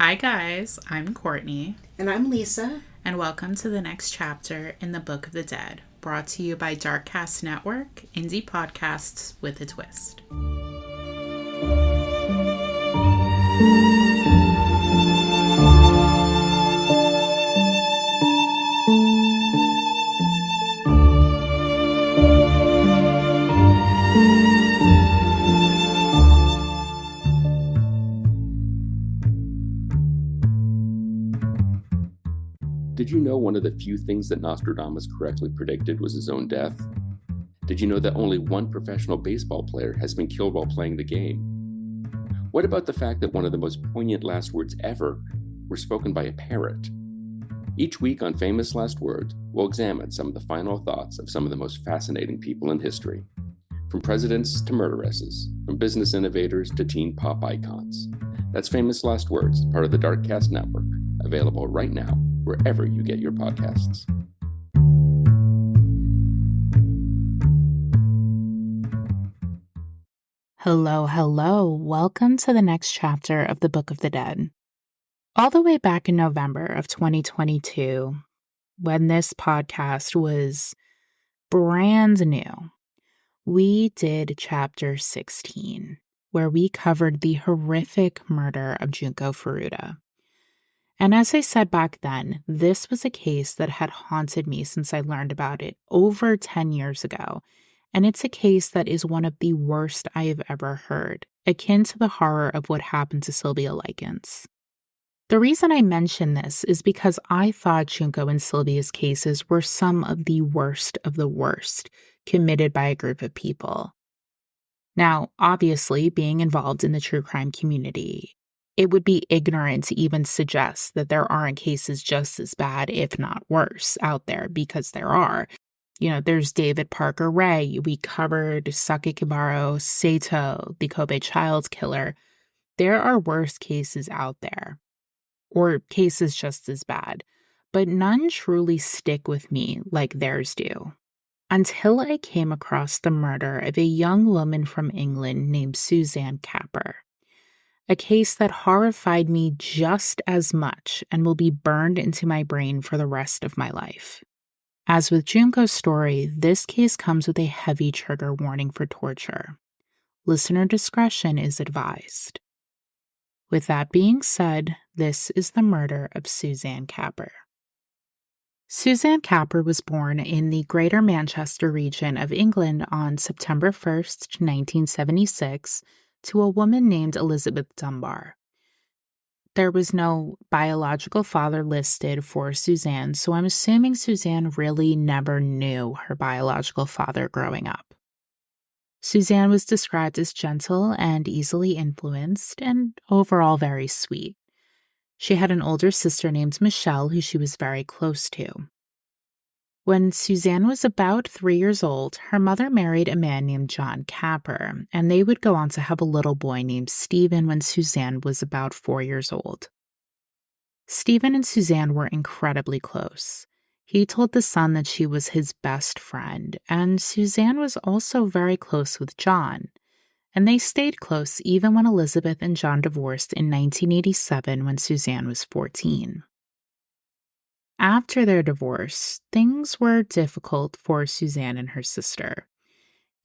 Hi guys, I'm Courtney, And I'm Lisa. and welcome to the next chapter in the Book of the Dead, brought to you by Darkcast Network, indie podcasts with a twist. Did you know one of the few things that Nostradamus correctly predicted was his own death? Did you know that only one professional baseball player has been killed while playing the game? What about the fact that one of the most poignant last words ever were spoken by a parrot? Each week on Famous Last Words, we'll examine some of the final thoughts of some of the most fascinating people in history. From presidents to murderesses, from business innovators to teen pop icons. That's Famous Last Words, part of the Darkcast Network, available right now wherever you get your podcasts. Hello. Welcome to the next chapter of the Book of the Dead. All the way back in November of 2022, when this podcast was brand new, we did chapter 16, where we covered the horrific murder of Junko Furuta. And as I said back then, this was a case that had haunted me since I learned about it over 10 years ago. And it's a case that is one of the worst I have ever heard, akin to the horror of what happened to Sylvia Likens. The reason I mention this is because I thought Junko and Sylvia's cases were some of the worst committed by a group of people. Now, obviously, being involved in the true crime community, it would be ignorant to even suggest that there aren't cases just as bad, if not worse, out there, because there are. There's David Parker Ray. We covered Sakakibaro Sato, the Kobe child killer. There are worse cases out there, or cases just as bad, but none truly stick with me like theirs do. Until I came across the murder of a young woman from England named Suzanne Capper. A case that horrified me just as much and will be burned into my brain for the rest of my life. As with Junko's story, this case comes with a heavy trigger warning for torture. Listener discretion is advised. With that being said, this is the murder of Suzanne Capper. Suzanne Capper was born in the Greater Manchester region of England on September 1st, 1976, to a woman named Elizabeth Dunbar. There was no biological father listed for Suzanne, so I'm assuming Suzanne really never knew her biological father growing up. Suzanne was described as gentle and easily influenced, and overall very sweet. She had an older sister named Michelle, who she was very close to. When Suzanne was about 3 years old, her mother married a man named John Capper, and they would go on to have a little boy named Stephen when Suzanne was about 4 years old. Stephen and Suzanne were incredibly close. He told the son that she was his best friend, and Suzanne was also very close with John. And they stayed close even when Elizabeth and John divorced in 1987 when Suzanne was 14. After their divorce, things were difficult for Suzanne and her sister.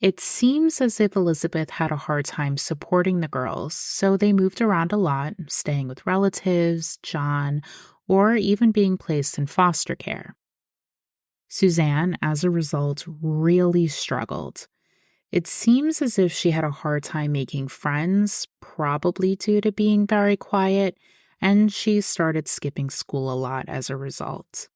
It seems as if Elizabeth had a hard time supporting the girls, so they moved around a lot, staying with relatives, John, or even being placed in foster care. Suzanne, as a result, really struggled. It seems as if she had a hard time making friends, probably due to being very quiet, and she started skipping school a lot as a result.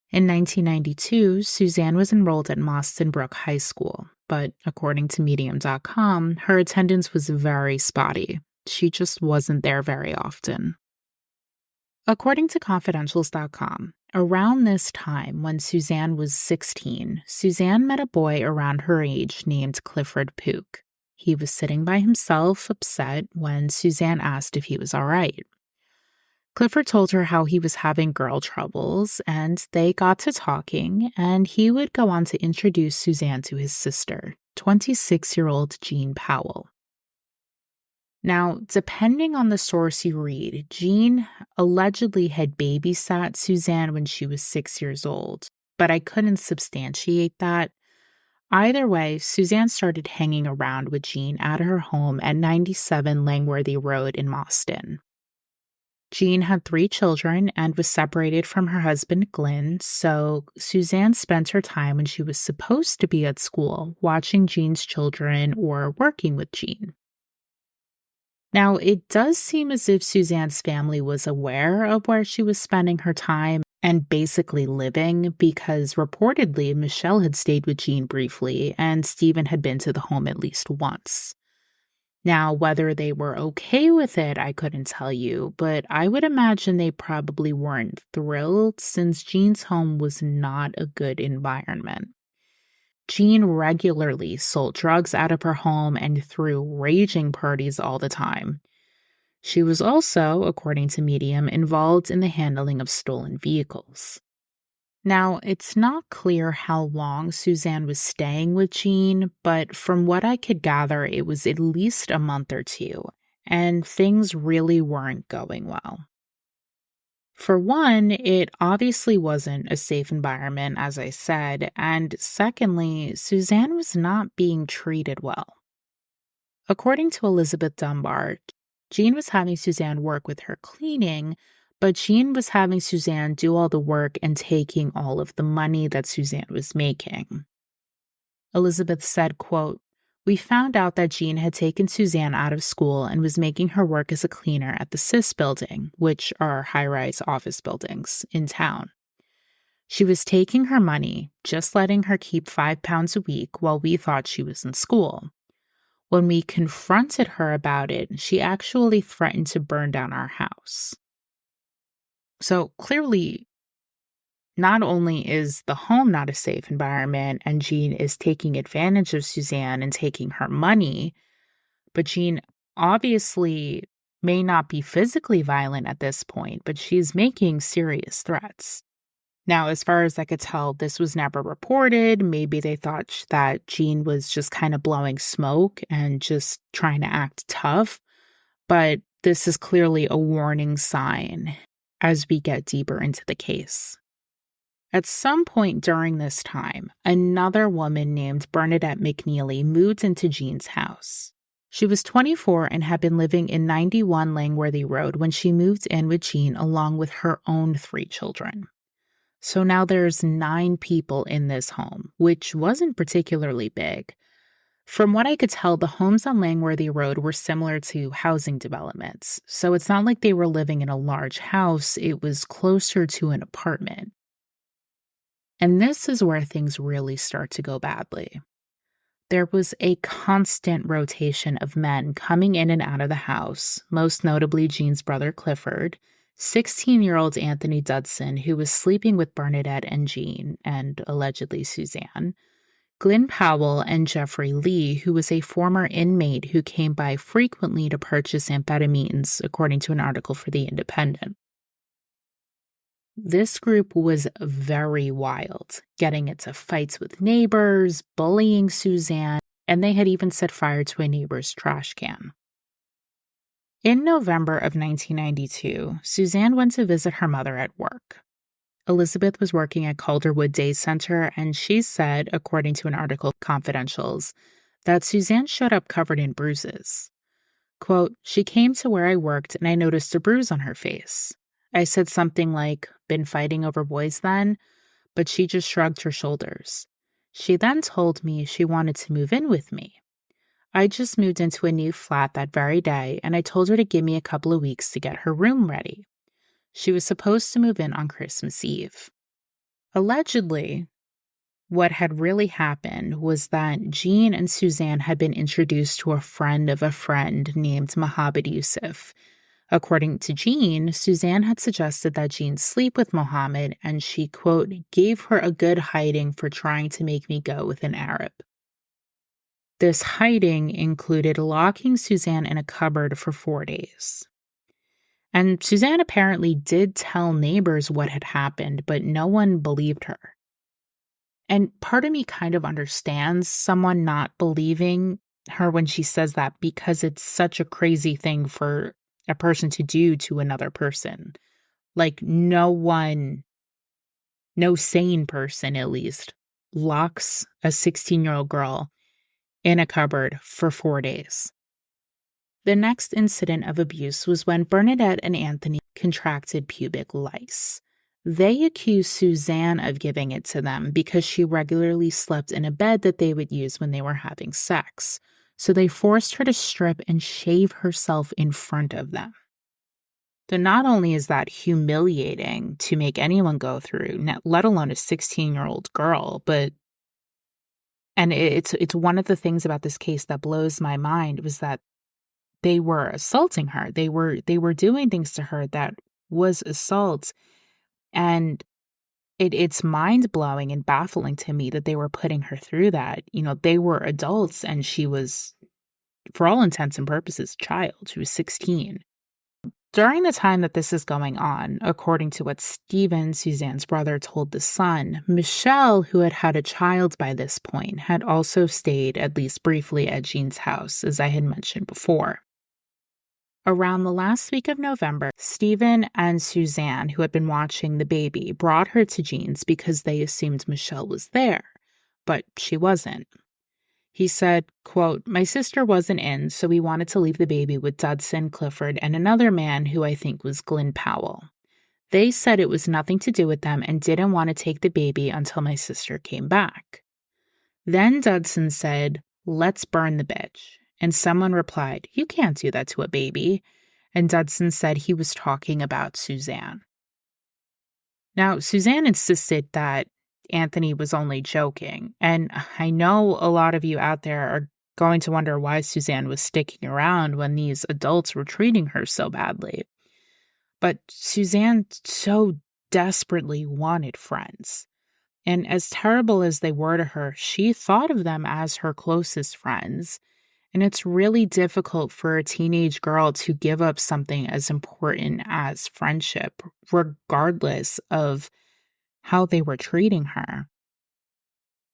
In 1992, Suzanne was enrolled at Moston Brook High School, but according to Medium.com, her attendance was very spotty. She just wasn't there very often. According to Confidentials.com, around this time when Suzanne was 16, Suzanne met a boy around her age named Clifford Pook. He was sitting by himself, upset, when Suzanne asked if he was all right. Clifford told her how he was having girl troubles, and they got to talking, and he would go on to introduce Suzanne to his sister, 26-year-old Jean Powell. Now, depending on the source you read, Jean allegedly had babysat Suzanne when she was 6 years old, but I couldn't substantiate that. Either way, Suzanne started hanging around with Jean at her home at 97 Langworthy Road in Moston. Jean had 3 children and was separated from her husband, Glenn, so Suzanne spent her time when she was supposed to be at school watching Jean's children or working with Jean. Now, it does seem as if Suzanne's family was aware of where she was spending her time and basically living because reportedly Michelle had stayed with Jean briefly and Stephen had been to the home at least once. Now, whether they were okay with it, I couldn't tell you, but I would imagine they probably weren't thrilled since Jean's home was not a good environment. Jean regularly sold drugs out of her home and threw raging parties all the time. She was also, according to Medium, involved in the handling of stolen vehicles. Now, it's not clear how long Suzanne was staying with Jean, but from what I could gather, it was at least a month or two, and things really weren't going well. For one, it obviously wasn't a safe environment, as I said, and secondly, Suzanne was not being treated well. According to Elizabeth Dunbar, Jean was having Suzanne work with her cleaning, but Jean was having Suzanne do all the work and taking all of the money that Suzanne was making. Elizabeth said, quote, "We found out that Jean had taken Suzanne out of school and was making her work as a cleaner at the CIS building, which are high-rise office buildings in town. She was taking her money, just letting her keep £5 a week while we thought she was in school. When we confronted her about it, she actually threatened to burn down our house." So clearly, not only is the home not a safe environment and Jean is taking advantage of Suzanne and taking her money, but Jean obviously may not be physically violent at this point, but she's making serious threats. Now, as far as I could tell, this was never reported. Maybe they thought that Jean was just kind of blowing smoke and just trying to act tough, but this is clearly a warning sign as we get deeper into the case. At some point during this time, another woman named Bernadette McNeely moved into Jean's house. She was 24 and had been living in 91 Langworthy Road when she moved in with Jean along with her own 3 children. So now there's 9 people in this home, which wasn't particularly big. From what I could tell, the homes on Langworthy Road were similar to housing developments, so it's not like they were living in a large house, it was closer to an apartment. And this is where things really start to go badly. There was a constant rotation of men coming in and out of the house, most notably Jean's brother Clifford, 16-year-old Anthony Dudson, who was sleeping with Bernadette and Jean, and allegedly Suzanne, Glenn Powell, and Jeffrey Lee, who was a former inmate who came by frequently to purchase amphetamines, according to an article for The Independent. This group was very wild, getting into fights with neighbors, bullying Suzanne, and they had even set fire to a neighbor's trash can. In November of 1992, Suzanne went to visit her mother at work. Elizabeth was working at Calderwood Day Center, and she said, according to an article, Confidentials, that Suzanne showed up covered in bruises. Quote, "She came to where I worked and I noticed a bruise on her face. I said something like, 'Been fighting over boys then?' But she just shrugged her shoulders. She then told me she wanted to move in with me. I just moved into a new flat that very day, and I told her to give me a couple of weeks to get her room ready. She was supposed to move in on Christmas Eve." Allegedly, what had really happened was that Jean and Suzanne had been introduced to a friend of a friend named Mohammed Yusuf. According to Jean, Suzanne had suggested that Jean sleep with Mohammed, and she, quote, "gave her a good hiding for trying to make me go with an Arab." This hiding included locking Suzanne in a cupboard for 4 days. And Suzanne apparently did tell neighbors what had happened, but no one believed her. And part of me kind of understands someone not believing her when she says that, because it's such a crazy thing for a person to do to another person. Like, no sane person at least, locks a 16-year-old girl in a cupboard for 4 days. The next incident of abuse was when Bernadette and Anthony contracted pubic lice. They accused Suzanne of giving it to them because she regularly slept in a bed that they would use when they were having sex. So they forced her to strip and shave herself in front of them. So not only is that humiliating to make anyone go through, let alone a 16-year-old girl, and it's one of the things about this case that blows my mind was that they were assaulting her. They were doing things to her that was assault. And it's mind-blowing and baffling to me that they were putting her through that. You know, they were adults and she was, for all intents and purposes, a child. She was 16. During the time that this is going on, according to what Stephen, Suzanne's brother, told The Sun, Michelle, who had had a child by this point, had also stayed, at least briefly, at Jean's house, as I had mentioned before. Around the last week of November, Stephen and Suzanne, who had been watching the baby, brought her to Jean's because they assumed Michelle was there, but she wasn't. He said, quote, "My sister wasn't in, so we wanted to leave the baby with Dudson, Clifford, and another man who I think was Glenn Powell. They said it was nothing to do with them and didn't want to take the baby until my sister came back. Then Dudson said, 'Let's burn the bitch.' And someone replied, 'You can't do that to a baby.' And Dudson said he was talking about Suzanne." Now, Suzanne insisted that Anthony was only joking. And I know a lot of you out there are going to wonder why Suzanne was sticking around when these adults were treating her so badly. But Suzanne so desperately wanted friends. And as terrible as they were to her, she thought of them as her closest friends. And it's really difficult for a teenage girl to give up something as important as friendship, regardless of how they were treating her.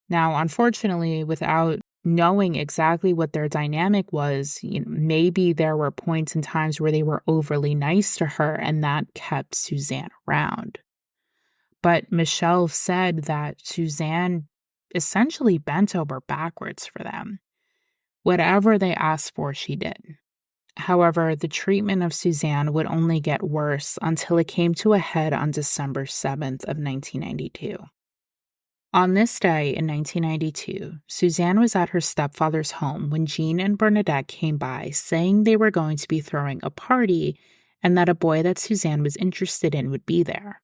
Now, unfortunately, without knowing exactly what their dynamic was, maybe there were points and times where they were overly nice to her, and that kept Suzanne around. But Michelle said that Suzanne essentially bent over backwards for them. Whatever they asked for, she did. However, the treatment of Suzanne would only get worse until it came to a head on December 7th of 1992. On this day in 1992, Suzanne was at her stepfather's home when Jean and Bernadette came by saying they were going to be throwing a party and that a boy that Suzanne was interested in would be there.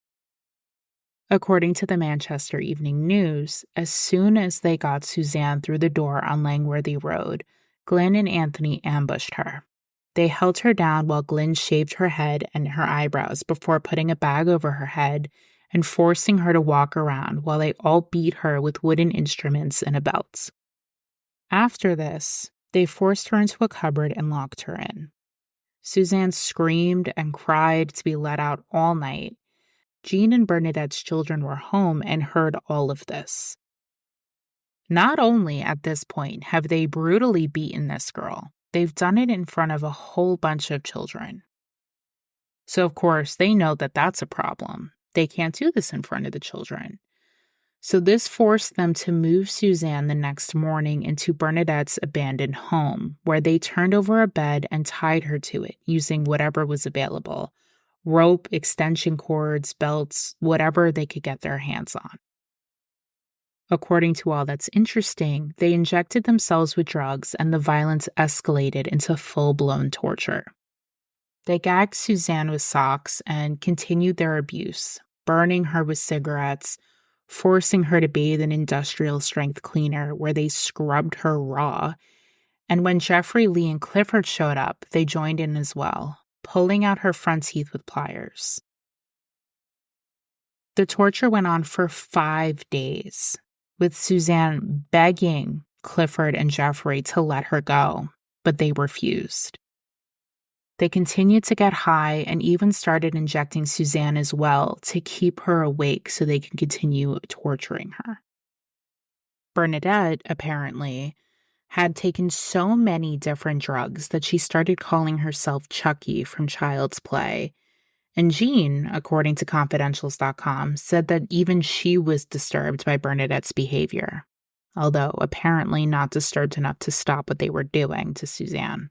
According to the Manchester Evening News, as soon as they got Suzanne through the door on Langworthy Road, Glenn and Anthony ambushed her. They held her down while Glenn shaved her head and her eyebrows before putting a bag over her head and forcing her to walk around while they all beat her with wooden instruments and a belt. After this, they forced her into a cupboard and locked her in. Suzanne screamed and cried to be let out all night. Jean and Bernadette's children were home and heard all of this. Not only at this point have they brutally beaten this girl, they've done it in front of a whole bunch of children. So, of course, they know that that's a problem. They can't do this in front of the children. So this forced them to move Suzanne the next morning into Bernadette's abandoned home, where they turned over a bed and tied her to it using whatever was available: rope, extension cords, belts, whatever they could get their hands on. According to All That's Interesting, they injected themselves with drugs and the violence escalated into full-blown torture. They gagged Suzanne with socks and continued their abuse, burning her with cigarettes, forcing her to bathe in industrial-strength cleaner where they scrubbed her raw. And when Jeffrey, Lee, and Clifford showed up, they joined in as well, pulling out her front teeth with pliers. The torture went on for 5 days, with Suzanne begging Clifford and Jeffrey to let her go, but they refused. They continued to get high and even started injecting Suzanne as well to keep her awake so they could continue torturing her. Bernadette, apparently, had taken so many different drugs that she started calling herself Chucky from Child's Play. And Jean, according to Confidentials.com, said that even she was disturbed by Bernadette's behavior, although apparently not disturbed enough to stop what they were doing to Suzanne.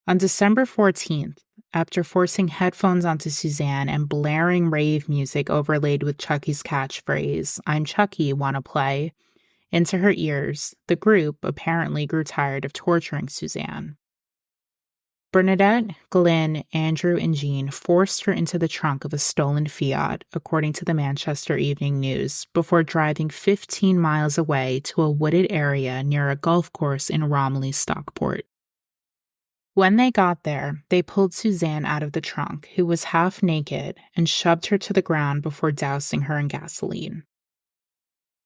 On December 14th, after forcing headphones onto Suzanne and blaring rave music overlaid with Chucky's catchphrase, "I'm Chucky, wanna play?" into her ears, the group apparently grew tired of torturing Suzanne. Bernadette, Glenn, Andrew, and Jean forced her into the trunk of a stolen Fiat, according to the Manchester Evening News, before driving 15 miles away to a wooded area near a golf course in Romilly, Stockport. When they got there, they pulled Suzanne out of the trunk, who was half naked, and shoved her to the ground before dousing her in gasoline.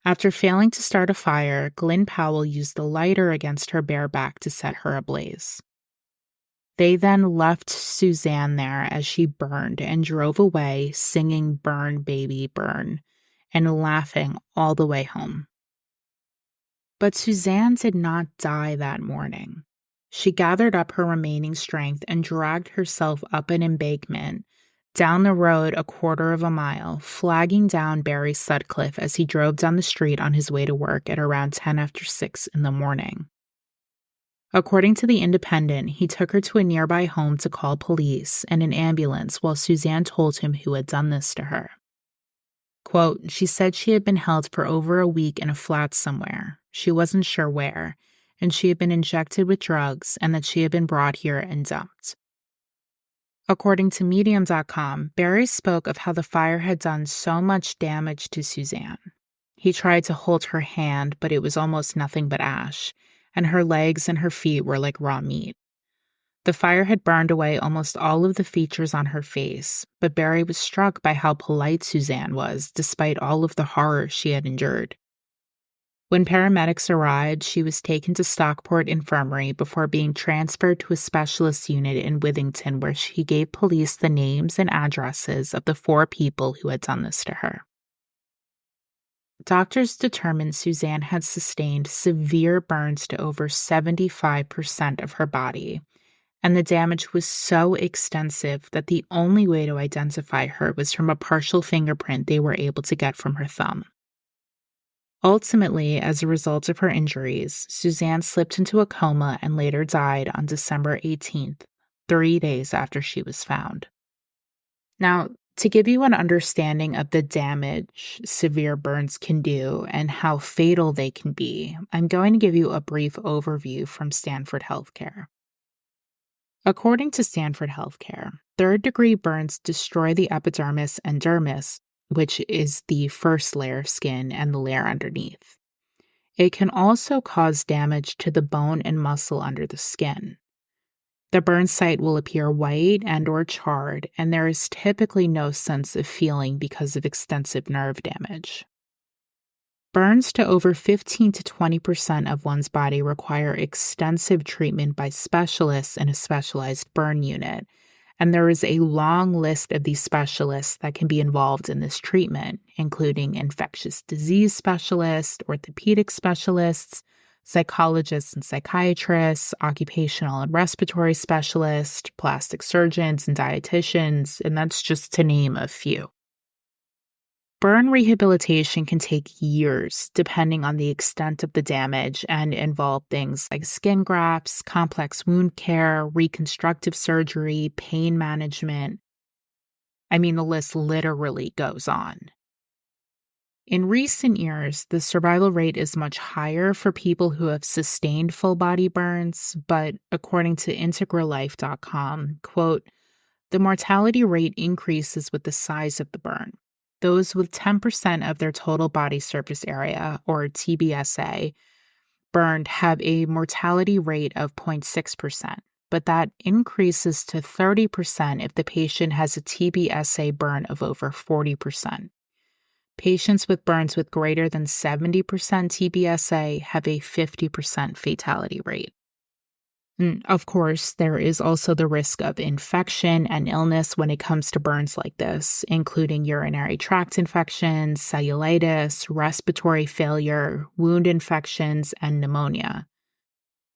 After failing to start a fire, Glenn Powell used the lighter against her bare back to set her ablaze. They then left Suzanne there as she burned and drove away singing "Burn, Baby, Burn" and laughing all the way home. But Suzanne did not die that morning. She gathered up her remaining strength and dragged herself up an embankment, down the road a quarter of a mile, flagging down Barry Sutcliffe as he drove down the street on his way to work at around 10 after 6 in the morning. According to The Independent, he took her to a nearby home to call police and an ambulance while Suzanne told him who had done this to her. Quote, "She said she had been held for over a week in a flat somewhere. She wasn't sure where, and she had been injected with drugs and that she had been brought here and dumped." According to Medium.com, Barry spoke of how the fire had done so much damage to Suzanne. He tried to hold her hand, but it was almost nothing but ash, and her legs and her feet were like raw meat. The fire had burned away almost all of the features on her face, but Barry was struck by how polite Suzanne was, despite all of the horror she had endured. When paramedics arrived, she was taken to Stockport Infirmary before being transferred to a specialist unit in Withington, where she gave police the names and addresses of the 4 people who had done this to her. Doctors determined Suzanne had sustained severe burns to over 75% of her body, and the damage was so extensive that the only way to identify her was from a partial fingerprint they were able to get from her thumb. Ultimately, as a result of her injuries, Suzanne slipped into a coma and later died on December 18th, 3 days after she was found. Now, to give you an understanding of the damage severe burns can do and how fatal they can be, I'm going to give you a brief overview from Stanford Healthcare. According to Stanford Healthcare, third-degree burns destroy the epidermis and dermis, which is the first layer of skin and the layer underneath. It can also cause damage to the bone and muscle under the skin. The burn site will appear white and or charred, and there is typically no sense of feeling because of extensive nerve damage. Burns to over 15 to 20% of one's body require extensive treatment by specialists in a specialized burn unit, and there is a long list of these specialists that can be involved in this treatment, including infectious disease specialists, orthopedic specialists, psychologists and psychiatrists, occupational and respiratory specialists, plastic surgeons and dietitians, and that's just to name a few. Burn rehabilitation can take years, depending on the extent of the damage, and involve things like skin grafts, complex wound care, reconstructive surgery, pain management. I mean, the list literally goes on. In recent years, the survival rate is much higher for people who have sustained full-body burns, but according to integralife.com, quote, "The mortality rate increases with the size of the burn. Those with 10% of their total body surface area, or TBSA, burned have a mortality rate of 0.6%, but that increases to 30% if the patient has a TBSA burn of over 40%. Patients with burns with greater than 70% TBSA have a 50% fatality rate." And of course, there is also the risk of infection and illness when it comes to burns like this, including urinary tract infections, cellulitis, respiratory failure, wound infections, and pneumonia.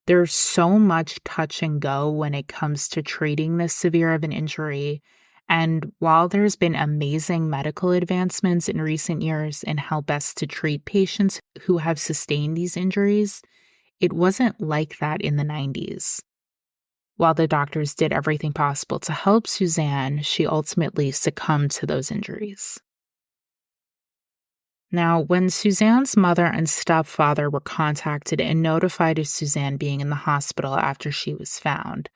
There's so much touch and go when it comes to treating this severe of an injury. And while there's been amazing medical advancements in recent years in how best to treat patients who have sustained these injuries, it wasn't like that in the 90s. While the doctors did everything possible to help Suzanne, she ultimately succumbed to those injuries. Now, when Suzanne's mother and stepfather were contacted and notified of Suzanne being in the hospital after she was found,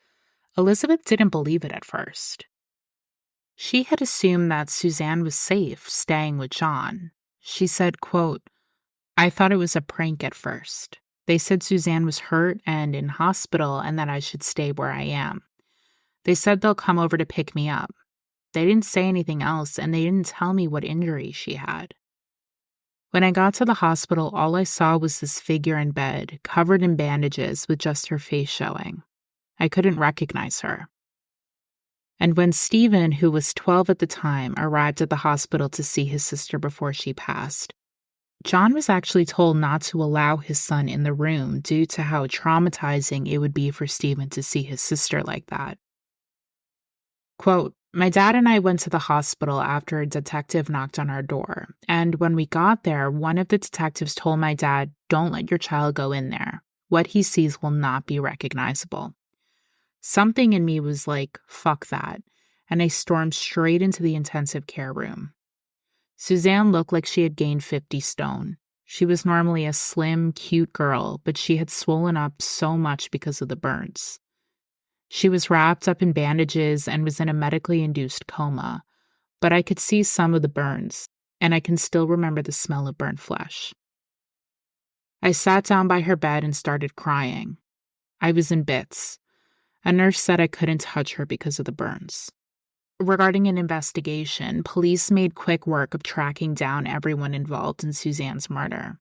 Elizabeth didn't believe it at first. She had assumed that Suzanne was safe staying with John. She said, quote, "I thought it was a prank at first. They said Suzanne was hurt and in hospital and that I should stay where I am. They said they'll come over to pick me up. They didn't say anything else and they didn't tell me what injury she had. When I got to the hospital, all I saw was this figure in bed, covered in bandages with just her face showing. I couldn't recognize her." And when Stephen, who was 12 at the time, arrived at the hospital to see his sister before she passed, John was actually told not to allow his son in the room due to how traumatizing it would be for Stephen to see his sister like that. Quote, "My dad and I went to the hospital after a detective knocked on our door, and when we got there, one of the detectives told my dad, 'Don't let your child go in there. What he sees will not be recognizable.' Something in me was like, fuck that, and I stormed straight into the intensive care room. Suzanne looked like she had gained 50 stone. She was normally a slim, cute girl, but she had swollen up so much because of the burns. She was wrapped up in bandages and was in a medically induced coma, but I could see some of the burns, and I can still remember the smell of burnt flesh. I sat down by her bed and started crying. I was in bits. A nurse said I couldn't touch her because of the burns." Regarding an investigation, police made quick work of tracking down everyone involved in Suzanne's murder.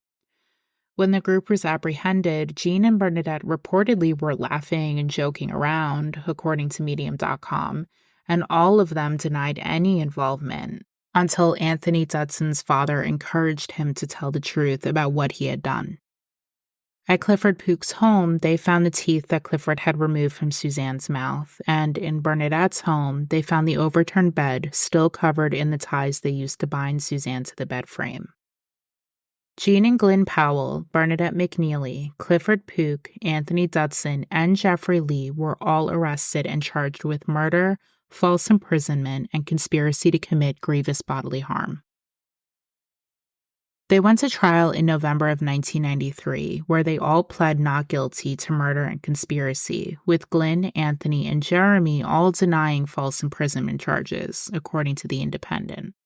When the group was apprehended, Jean and Bernadette reportedly were laughing and joking around, according to Medium.com, and all of them denied any involvement until Anthony Dudson's father encouraged him to tell the truth about what he had done. At Clifford Pook's home, they found the teeth that Clifford had removed from Suzanne's mouth, and in Bernadette's home, they found the overturned bed still covered in the ties they used to bind Suzanne to the bed frame. Jean and Glenn Powell, Bernadette McNeely, Clifford Pook, Anthony Dudson, and Jeffrey Lee were all arrested and charged with murder, false imprisonment, and conspiracy to commit grievous bodily harm. They went to trial in November of 1993, where they all pled not guilty to murder and conspiracy, with Glenn, Anthony, and Jeremy all denying false imprisonment charges, according to The Independent.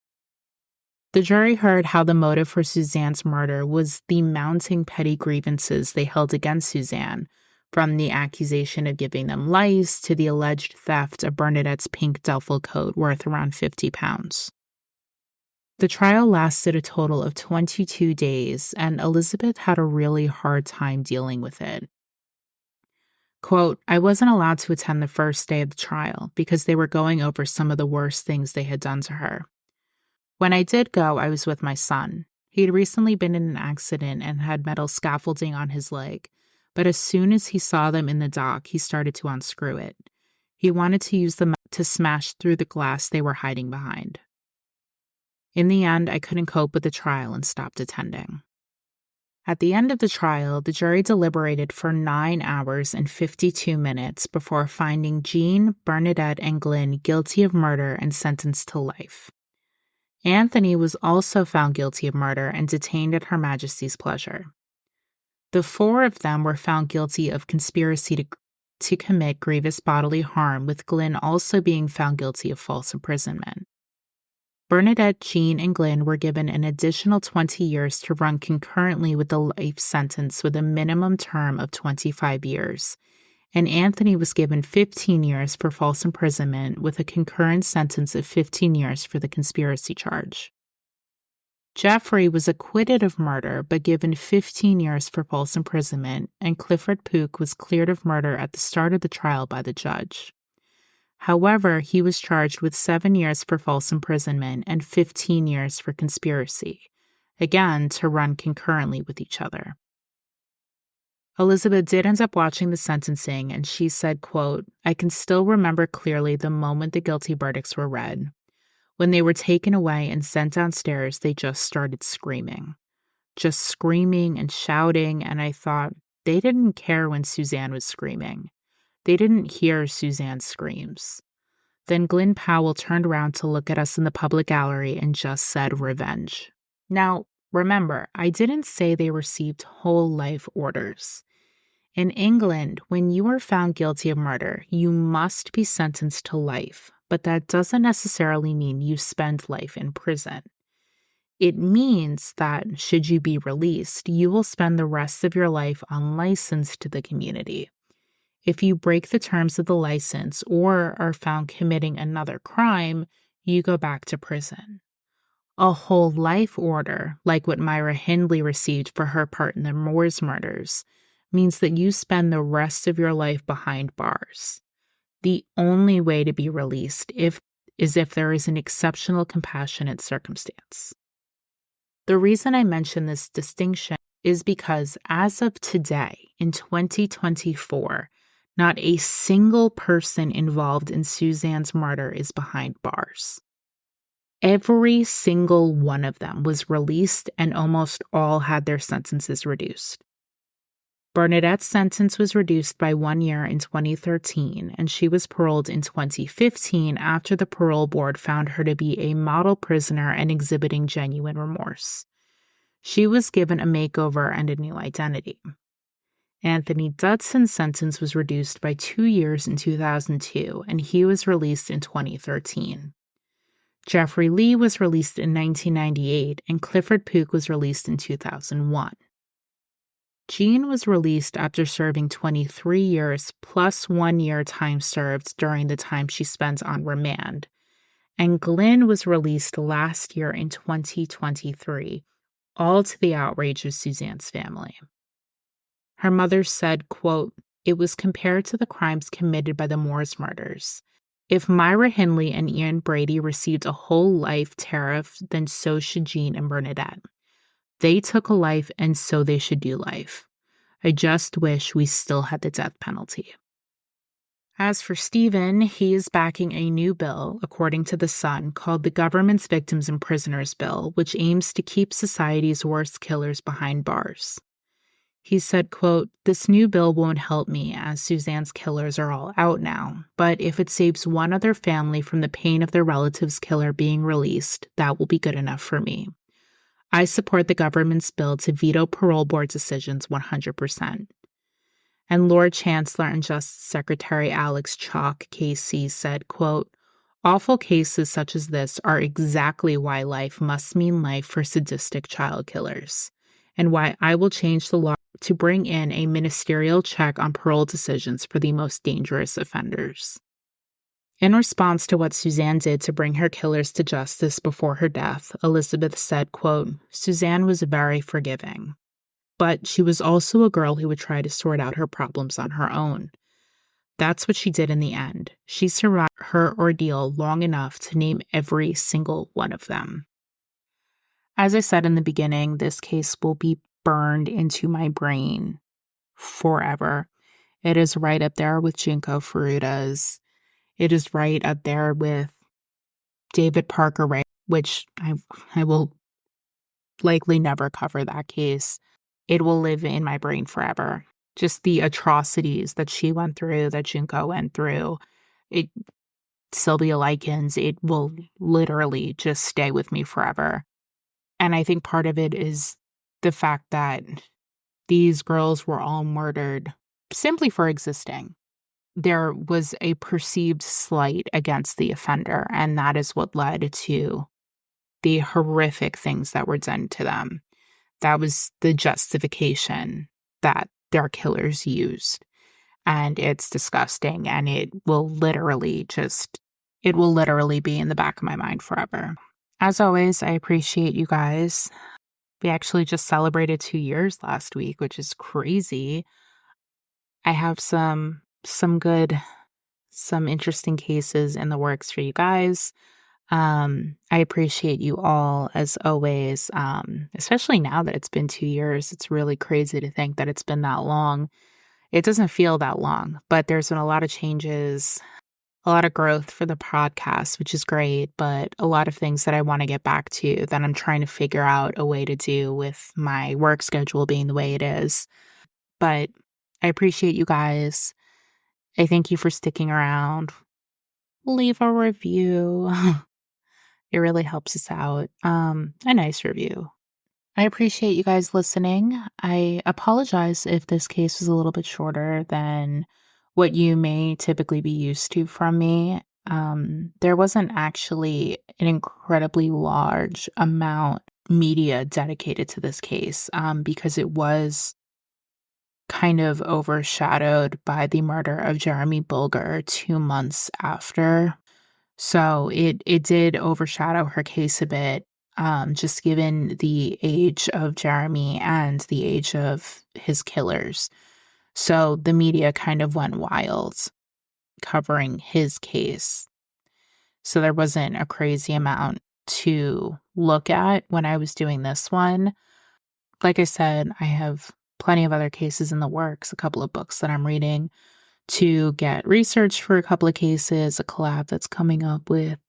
The jury heard how the motive for Suzanne's murder was the mounting petty grievances they held against Suzanne, from the accusation of giving them lice to the alleged theft of Bernadette's pink duffel coat worth around 50 pounds. The trial lasted a total of 22 days, and Elizabeth had a really hard time dealing with it. Quote, "I wasn't allowed to attend the first day of the trial because they were going over some of the worst things they had done to her. When I did go, I was with my son. He had recently been in an accident and had metal scaffolding on his leg, but as soon as he saw them in the dock, he started to unscrew it. He wanted to use them to smash through the glass they were hiding behind. In the end, I couldn't cope with the trial and stopped attending." At the end of the trial, the jury deliberated for 9 hours and 52 minutes before finding Jean, Bernadette, and Glenn guilty of murder and sentenced to life. Anthony was also found guilty of murder and detained at Her Majesty's pleasure. The 4 of them were found guilty of conspiracy to commit grievous bodily harm, with Glenn also being found guilty of false imprisonment. Bernadette, Jean, and Glenn were given an additional 20 years to run concurrently with the life sentence with a minimum term of 25 years, and Anthony was given 15 years for false imprisonment with a concurrent sentence of 15 years for the conspiracy charge. Jeffrey was acquitted of murder but given 15 years for false imprisonment, and Clifford Pook was cleared of murder at the start of the trial by the judge. However, he was charged with 7 years for false imprisonment and 15 years for conspiracy, again to run concurrently with each other. Elizabeth did end up watching the sentencing, and she said, quote, "I can still remember clearly the moment the guilty verdicts were read. When they were taken away and sent downstairs, they just started screaming. Just screaming and shouting, and I thought, they didn't care when Suzanne was screaming. They didn't hear Suzanne's screams. Then Glenn Powell turned around to look at us in the public gallery and just said, 'Revenge.'" Now, remember, I didn't say they received whole life orders. In England, when you are found guilty of murder, you must be sentenced to life, but that doesn't necessarily mean you spend life in prison. It means that, should you be released, you will spend the rest of your life unlicensed to the community. If you break the terms of the license or are found committing another crime, you go back to prison. A whole life order, like what Myra Hindley received for her part in the Moores murders, means that you spend the rest of your life behind bars. The only way to be released is if there is an exceptional compassionate circumstance. The reason I mention this distinction is because as of today, in 2024, not a single person involved in Suzanne's murder is behind bars. Every single one of them was released, and almost all had their sentences reduced. Bernadette's sentence was reduced by 1 year in 2013, and she was paroled in 2015 after the parole board found her to be a model prisoner and exhibiting genuine remorse. She was given a makeover and a new identity. Anthony Dudson's sentence was reduced by 2 years in 2002, and he was released in 2013. Jeffrey Lee was released in 1998, and Clifford Pook was released in 2001. Jean was released after serving 23 years plus 1 year time served during the time she spent on remand, and Glenn was released last year in 2023, all to the outrage of Suzanne's family. Her mother said, quote, "It was compared to the crimes committed by the Moores murders. If Myra Hindley and Ian Brady received a whole life tariff, then so should Jean and Bernadette. They took a life, and so they should do life. I just wish we still had the death penalty." As for Stephen, he is backing a new bill, according to The Sun, called the Government's Victims and Prisoners Bill, which aims to keep society's worst killers behind bars. He said, quote, "This new bill won't help me as Suzanne's killers are all out now, but if it saves one other family from the pain of their relative's killer being released, that will be good enough for me. I support the government's bill to veto parole board decisions 100%. And Lord Chancellor and Justice Secretary Alex Chalk KC said, quote, "Awful cases such as this are exactly why life must mean life for sadistic child killers, and why I will change the law to bring in a ministerial check on parole decisions for the most dangerous offenders." In response to what Suzanne did to bring her killers to justice before her death, Elizabeth said, quote, "Suzanne was very forgiving, but she was also a girl who would try to sort out her problems on her own. That's what she did in the end. She survived her ordeal long enough to name every single one of them." As I said in the beginning, this case will be burned into my brain forever. It is right up there with Junko Furuta's. It is right up there with David Parker Ray, which I will likely never cover that case. It will live in my brain forever. Just the atrocities that she went through, that Junko went through, Sylvia Likens, it will literally just stay with me forever. And I think part of it is the fact that these girls were all murdered simply for existing. There was a perceived slight against the offender, and that is what led to the horrific things that were done to them. That was the justification that their killers used. And it's disgusting, and it will literally be in the back of my mind forever. As always, I appreciate you guys. We actually just celebrated 2 years last week, which is crazy. I have some interesting cases in the works for you guys. I appreciate you all as always, especially now that it's been 2 years. It's really crazy to think that it's been that long. It doesn't feel that long, but there's been a lot of changes, a lot of growth for the podcast, which is great, but a lot of things that I want to get back to that I'm trying to figure out a way to do with my work schedule being the way it is. But I appreciate you guys. I thank you for sticking around. Leave a review. It really helps us out. A nice review. I appreciate you guys listening. I apologize if this case was a little bit shorter than what you may typically be used to from me. There wasn't actually an incredibly large amount media dedicated to this case, because it was kind of overshadowed by the murder of Jeremy Bulger 2 months after. So it did overshadow her case a bit, just given the age of Jeremy and the age of his killers. So the media kind of went wild covering his case. So there wasn't a crazy amount to look at when I was doing this one. Like I said, I have plenty of other cases in the works, a couple of books that I'm reading to get research for a couple of cases, a collab that's coming up with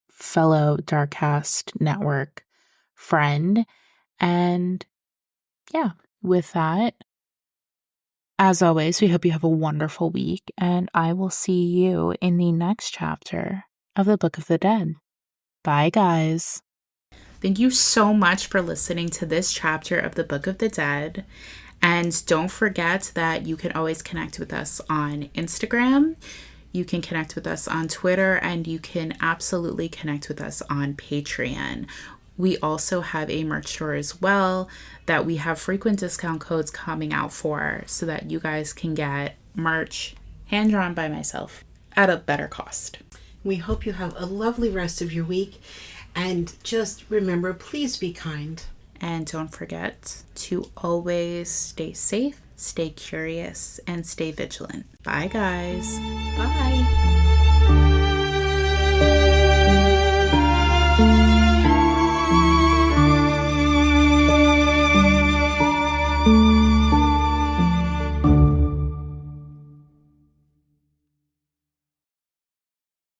fellow Darkcast Network friend. And yeah, with that, as always, we hope you have a wonderful week, and I will see you in the next chapter of the Book of the Dead. Bye, guys. Thank you so much for listening to this chapter of the Book of the Dead. And don't forget that you can always connect with us on Instagram. You can connect with us on Twitter, and you can absolutely connect with us on Patreon. We also have a merch store as well that we have frequent discount codes coming out for, so that you guys can get merch hand-drawn by myself at a better cost. We hope you have a lovely rest of your week. And just remember, please be kind. And don't forget to always stay safe, stay curious, and stay vigilant. Bye, guys. Bye.